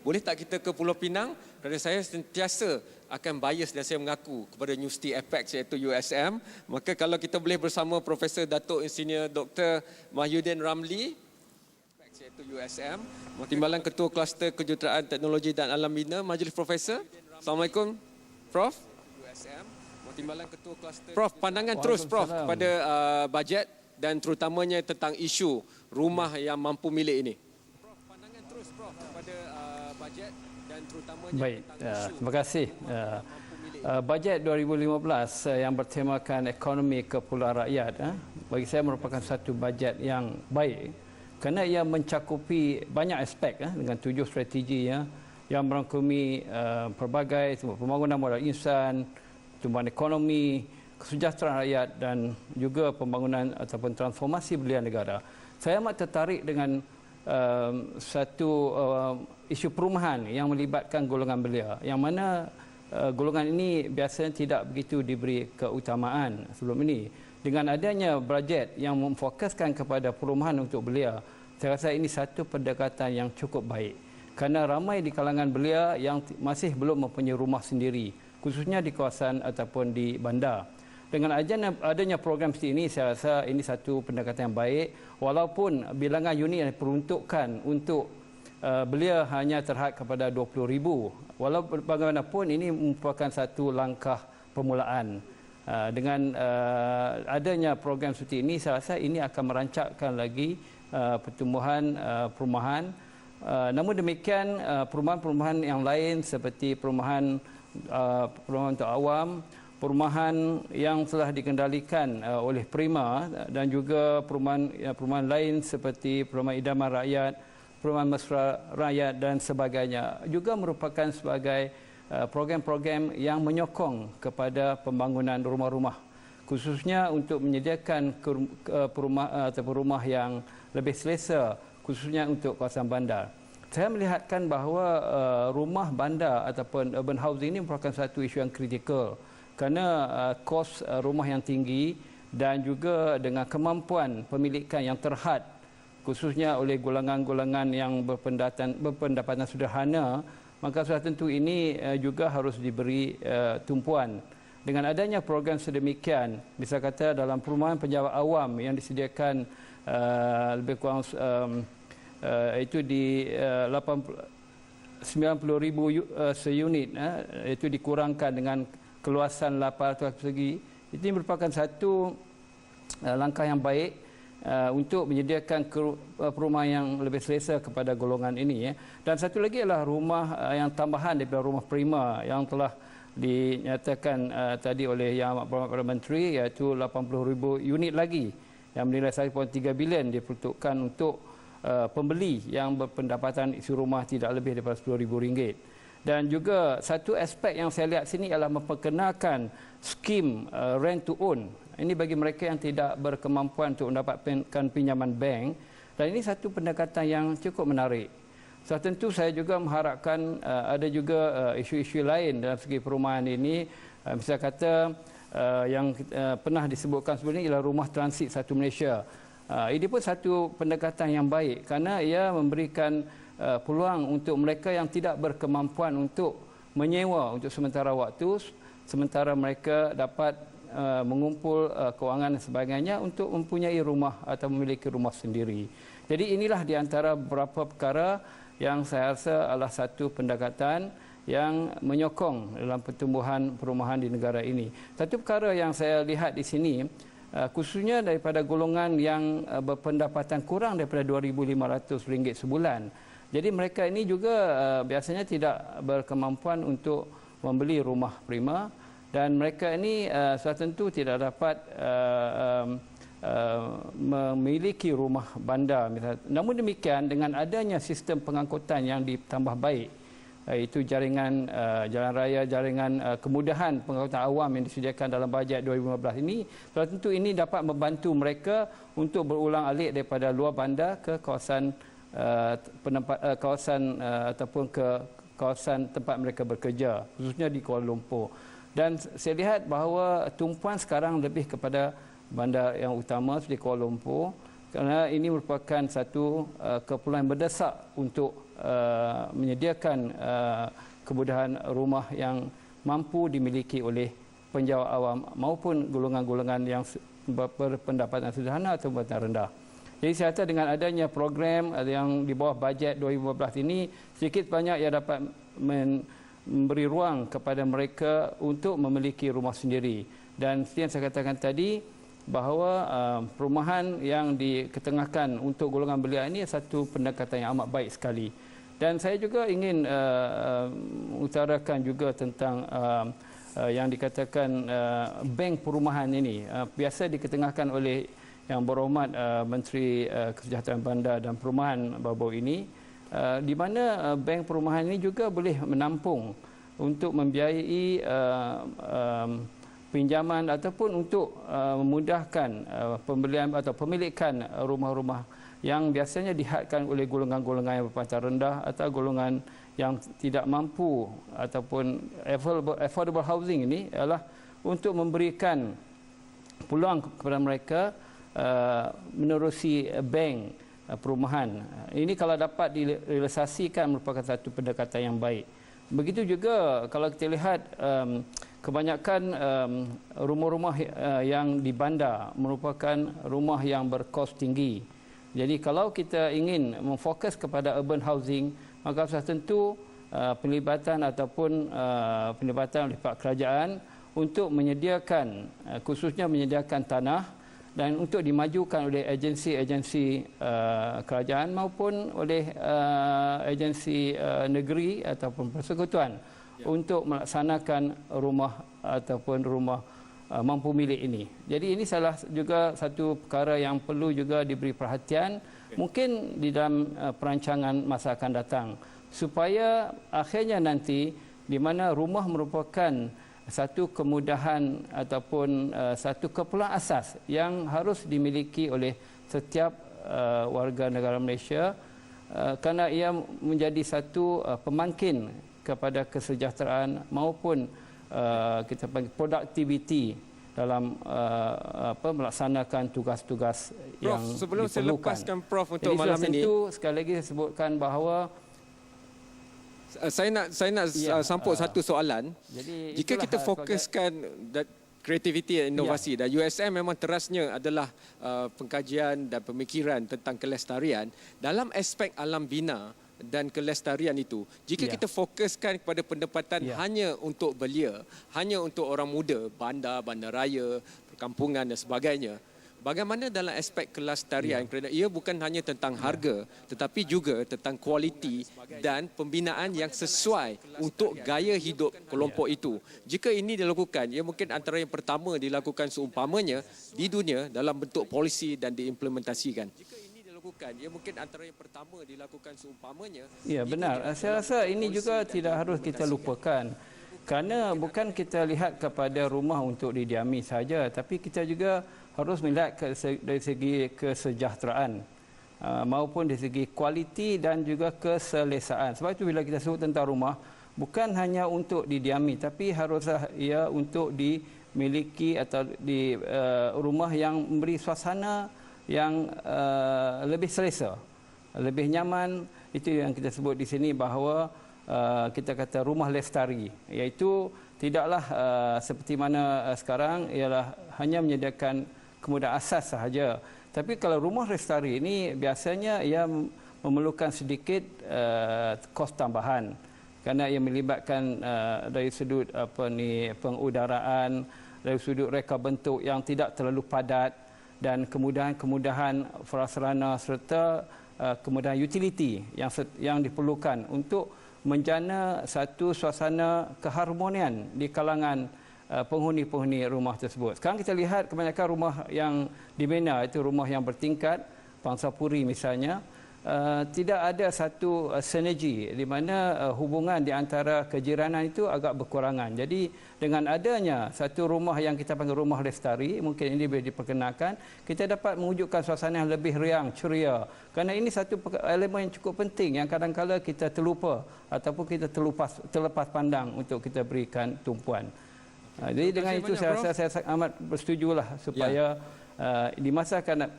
Boleh tak kita ke Pulau Pinang? Kerana saya sentiasa akan bias dan saya mengaku kepada Universiti Apex iaitu USM. Maka kalau kita boleh bersama Profesor Datuk Insinyur Dr. Mahyudin Ramli iaitu USM, Timbalan Ketua Kluster Kejuruteraan Teknologi dan Alam Bina, Majlis Profesor. Assalamualaikum, Prof. USM, Timbalan Ketua Kluster. Prof, pandangan terus Prof pada bajet dan terutamanya tentang isu rumah yang mampu milik ini. Prof, pandangan terus Prof pada bajet dan terutamanya tentang isu. Terima kasih. Bajet 2015 yang bertemakan ekonomi kepulauan rakyat bagi saya merupakan satu bajet yang baik kerana ia mencakupi banyak aspek dengan 7 strategi yang merangkumi pelbagai pembangunan modal insan, pertumbuhan ekonomi, kesejahteraan rakyat dan juga pembangunan ataupun transformasi belia negara. Saya amat tertarik dengan satu isu perumahan yang melibatkan golongan belia, yang mana golongan ini biasanya tidak begitu diberi keutamaan sebelum ini. Dengan adanya bajet yang memfokuskan kepada perumahan untuk belia, saya rasa ini satu pendekatan yang cukup baik. Kerana ramai di kalangan belia yang masih belum mempunyai rumah sendiri, khususnya di kawasan ataupun di bandar. Dengan adanya program seperti ini, saya rasa ini satu pendekatan yang baik. Walaupun bilangan unit yang diperuntukkan untuk belia hanya terhad kepada 20,000. Walaupun bagaimanapun ini merupakan satu langkah permulaan. Dengan adanya program seperti ini, saya rasa ini akan merancakkan lagi pertumbuhan perumahan. Namun demikian, perumahan-perumahan yang lain seperti perumahan untuk awam, perumahan yang telah dikendalikan oleh Prima dan juga perumahan lain seperti perumahan idaman rakyat, perumahan mesra rakyat dan sebagainya juga merupakan sebagai program-program yang menyokong kepada pembangunan rumah-rumah, khususnya untuk menyediakan rumah yang lebih selesa, khususnya untuk kawasan bandar. Saya melihatkan bahawa rumah bandar ataupun urban housing ini merupakan satu isu yang kritikal kerana kos rumah yang tinggi dan juga dengan kemampuan pemilikan yang terhad, khususnya oleh golongan-golongan yang berpendapatan sederhana, maka sudah tentu ini juga harus diberi tumpuan. Dengan adanya program sedemikian, bisa kata dalam perumahan pejabat awam yang disediakan lebih kurang itu di 90,000 seunit, itu dikurangkan dengan keluasan 800 persegi. Itu merupakan satu langkah yang baik untuk menyediakan perumahan yang lebih selesa kepada golongan ini. Dan satu lagi adalah rumah yang tambahan daripada rumah prima yang telah dinyatakan tadi oleh Yang Amat Berhormat Perdana Menteri, iaitu 80,000 unit lagi yang bernilai 1.3 bilion diperuntukkan untuk pembeli yang berpendapatan isi rumah tidak lebih daripada RM10,000. Dan juga satu aspek yang saya lihat sini adalah memperkenalkan skim rent to own. Ini bagi mereka yang tidak berkemampuan untuk mendapatkan pinjaman bank, dan ini satu pendekatan yang cukup menarik. Tentu saya juga mengharapkan ada juga isu-isu lain dalam segi perumahan ini. Misalnya kata yang pernah disebutkan sebelum ini ialah rumah transit satu Malaysia. Ini pun satu pendekatan yang baik kerana ia memberikan peluang untuk mereka yang tidak berkemampuan untuk menyewa untuk sementara waktu, sementara mereka dapat mengumpul kewangan dan sebagainya untuk mempunyai rumah atau memiliki rumah sendiri. Jadi inilah di antara beberapa perkara yang saya rasa adalah satu pendekatan yang menyokong dalam pertumbuhan perumahan di negara ini. Satu perkara yang saya lihat di sini, khususnya daripada golongan yang berpendapatan kurang daripada RM2,500 sebulan. Jadi mereka ini juga biasanya tidak berkemampuan untuk membeli rumah prima, dan mereka ini sudah tentu tidak dapat memiliki rumah bandar. Namun demikian, dengan adanya sistem pengangkutan yang ditambah baik, itu jaringan jalan raya, jaringan kemudahan pengangkutan awam yang disediakan dalam bajet 2015 ini, sudah tentu ini dapat membantu mereka untuk berulang-alik daripada luar bandar ke kawasan ataupun ke kawasan tempat mereka bekerja, khususnya di Kuala Lumpur. Dan saya lihat bahawa tumpuan sekarang lebih kepada bandar yang utama seperti Kuala Lumpur, kerana ini merupakan satu keperluan berdesak untuk menyediakan kemudahan rumah yang mampu dimiliki oleh penjawat awam maupun golongan-golongan yang berpendapatan sederhana atau pendapatan rendah. Jadi saya rasa dengan adanya program yang di bawah bajet 2015 ini, sedikit banyak ia dapat memberi ruang kepada mereka untuk memiliki rumah sendiri. Dan seperti yang saya katakan tadi, bahawa perumahan yang diketengahkan untuk golongan belia ini satu pendekatan yang amat baik sekali. Dan saya juga ingin utarakan juga tentang yang dikatakan bank perumahan ini. Biasa diketengahkan oleh Yang Berhormat Menteri Kesejahteraan Bandar dan Perumahan baru-baru ini, di mana bank perumahan ini juga boleh menampung untuk membiayai pinjaman ataupun untuk memudahkan pembelian atau pemilikan rumah-rumah yang biasanya dihadkan oleh golongan-golongan yang berpendapatan rendah atau golongan yang tidak mampu ataupun affordable housing ini adalah untuk memberikan peluang kepada mereka menerusi bank perumahan. Ini kalau dapat direalisasikan merupakan satu pendekatan yang baik. Begitu juga kalau kita lihat kebanyakan rumah-rumah yang di bandar merupakan rumah yang berkos tinggi. Jadi kalau kita ingin memfokus kepada urban housing, maka sudah tentu pelibatan ataupun pelibatan oleh pihak kerajaan untuk menyediakan, khususnya menyediakan tanah dan untuk dimajukan oleh agensi-agensi kerajaan maupun oleh agensi negeri ataupun persekutuan untuk melaksanakan rumah ataupun rumah mampu milik ini. Jadi ini salah juga satu perkara yang perlu juga diberi perhatian mungkin di dalam perancangan masa akan datang, supaya akhirnya nanti di mana rumah merupakan satu kemudahan ataupun satu keperluan asas yang harus dimiliki oleh setiap warga negara Malaysia, kerana ia menjadi satu pemangkin kepada kesejahteraan maupun kita panggil productivity dalam melaksanakan tugas-tugas yang Prof, sebelum diperlukan. saya lepaskan Prof untuk jadi, malam ini, sekali lagi saya sebutkan bahawa saya nak sampuk satu soalan. Jadi, jika kita fokuskan kreativiti dan inovasi, dan USM memang terasnya adalah pengkajian dan pemikiran tentang kelestarian dalam aspek alam bina dan kelestarian itu, jika kita fokuskan kepada pendapatan hanya untuk belia, hanya untuk orang muda, bandar, bandaraya, perkampungan dan sebagainya, bagaimana dalam aspek kelestarian? Kerana ia bukan hanya tentang harga, tetapi juga tentang kualiti dan pembinaan yang sesuai untuk gaya hidup kelompok itu. Jika ini dilakukan, ia mungkin antara yang pertama dilakukan seumpamanya di dunia dalam bentuk polisi dan diimplementasikan. Ia mungkin antara yang pertama dilakukan seumpamanya. Ya, benar. Saya rasa ini juga tidak harus kita lupakan. Kerana bukan kita lihat kepada rumah untuk didiami saja, tapi kita juga harus melihat dari segi kesejahteraan maupun dari segi kualiti dan juga keselesaan. Sebab itu bila kita sebut tentang rumah, bukan hanya untuk didiami, tapi haruslah ia untuk dimiliki atau di rumah yang memberi suasana yang lebih selesa, lebih nyaman. Itu yang kita sebut di sini bahawa kita kata rumah lestari, iaitu tidaklah seperti mana sekarang ialah hanya menyediakan kemudahan asas sahaja. Tapi kalau rumah lestari ini biasanya ia memerlukan sedikit kos tambahan, kerana ia melibatkan dari sudut pengudaraan, dari sudut reka bentuk yang tidak terlalu padat, dan kemudahan-kemudahan prasarana serta kemudahan utility yang diperlukan untuk menjana satu suasana keharmonian di kalangan penghuni-penghuni rumah tersebut. Sekarang kita lihat kebanyakan rumah yang dibina itu rumah yang bertingkat, pangsapuri misalnya, tidak ada satu sinergi di mana hubungan di antara kejiranan itu agak berkurangan. Jadi dengan adanya satu rumah yang kita panggil rumah lestari, mungkin ini boleh diperkenalkan, kita dapat mewujudkan suasana yang lebih riang, ceria. Kerana ini satu elemen yang cukup penting yang kadang-kadang kita terlupa ataupun kita terlepas pandang untuk kita berikan tumpuan. Jadi dengan itu saya rasa saya amat bersetujulah supaya di masa akan